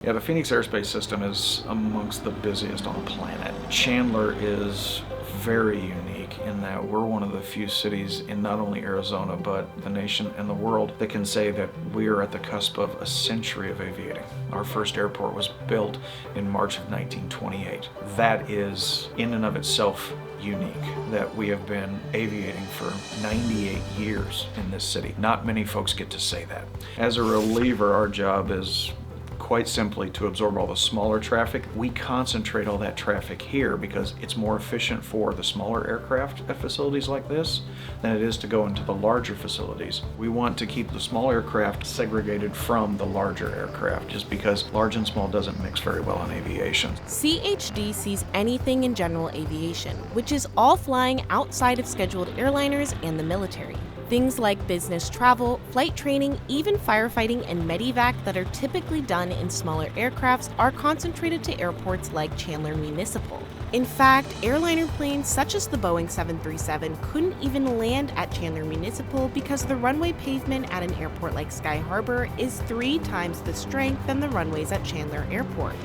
Yeah, the Phoenix Airspace system is amongst the busiest on the planet. Chandler is very unique in that we're one of the few cities in not only Arizona but the nation and the world that can say that we are at the cusp of a century of aviating. Our first airport was built in March of 1928. That is in and of itself unique, that we have been aviating for 98 years in this city. Not many folks get to say that. As a reliever, our job is quite simply to absorb all the smaller traffic. We concentrate all that traffic here because it's more efficient for the smaller aircraft at facilities like this than it is to go into the larger facilities. We want to keep the small aircraft segregated from the larger aircraft just because large and small doesn't mix very well in aviation. CHD sees anything in general aviation, which is all flying outside of scheduled airliners and the military. Things like business travel, flight training, even firefighting and medevac that are typically done in smaller aircrafts are concentrated to airports like Chandler Municipal. In fact, airliner planes such as the Boeing 737 couldn't even land at Chandler Municipal because the runway pavement at an airport like Sky Harbor is 3 times the strength than the runways at Chandler Airport.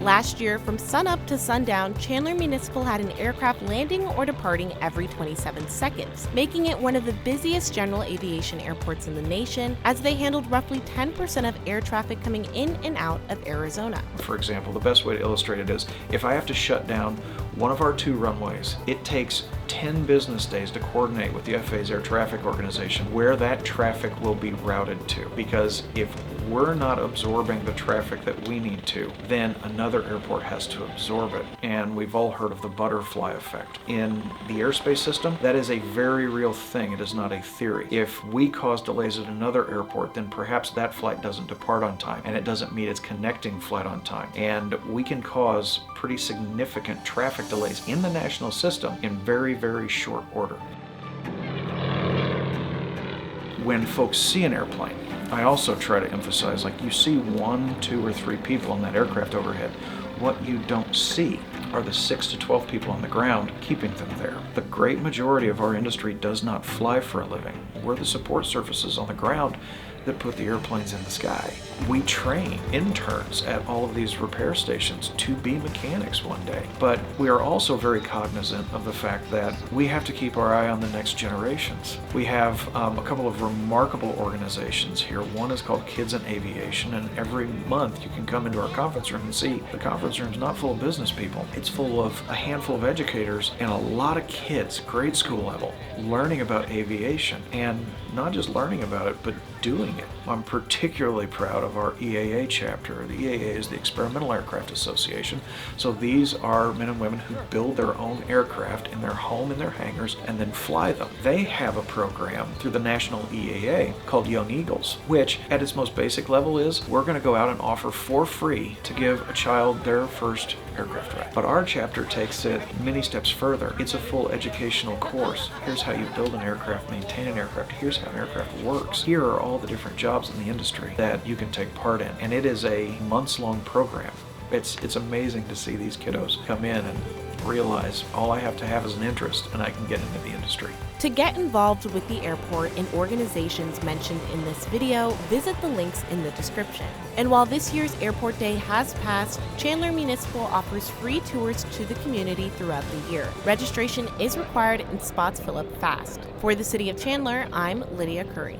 Last year, from sunup to sundown, Chandler Municipal had an aircraft landing or departing every 27 seconds, making it one of the busiest general aviation airports in the nation, as they handled roughly 10% of air traffic coming in and out of Arizona. For example, the best way to illustrate it is if I have to shut down one of our 2 runways, it takes 10 business days to coordinate with the FAA's air traffic organization where that traffic will be routed to. Because if we're not absorbing the traffic that we need to, then another airport has to absorb it. And we've all heard of the butterfly effect. In the airspace system, that is a very real thing. It is not a theory. If we cause delays at another airport, then perhaps that flight doesn't depart on time and it doesn't meet its connecting flight on time. And we can cause pretty significant traffic delays in the national system in very, very short order. When folks see an airplane, I also try to emphasize, like, you see 1, 2, or 3 people in that aircraft overhead. What you don't see are the 6 to 12 people on the ground keeping them there. The great majority of our industry does not fly for a living. We're the support surfaces on the ground that put the airplanes in the sky. We train interns at all of these repair stations to be mechanics one day. But we are also very cognizant of the fact that we have to keep our eye on the next generations. We have a couple of remarkable organizations here. One is called Kids in Aviation, and every month you can come into our conference room and see the conference room's not full of business people. It's full of a handful of educators and a lot of kids, grade school level, learning about aviation, and not just learning about it, but doing it. I'm particularly proud of our EAA chapter. The EAA is the Experimental Aircraft Association. So these are men and women who build their own aircraft in their home, in their hangars, and then fly them. They have a program through the National EAA called Young Eagles, which at its most basic level is we're going to go out and offer for free to give a child their first aircraft ride. But our chapter takes it many steps further. It's a full educational course. Here's how you build an aircraft, maintain an aircraft. Here's how an aircraft works. Here are all the different jobs in the industry that you can take part in. And it is a months-long program. It's amazing to see these kiddos come in and realize all I have to have is an interest and I can get into the industry. To get involved with the airport and organizations mentioned in this video, visit the links in the description. And while this year's Airport Day has passed, Chandler Municipal offers free tours to the community throughout the year. Registration is required and spots fill up fast. For the City of Chandler, I'm Lydia Curry.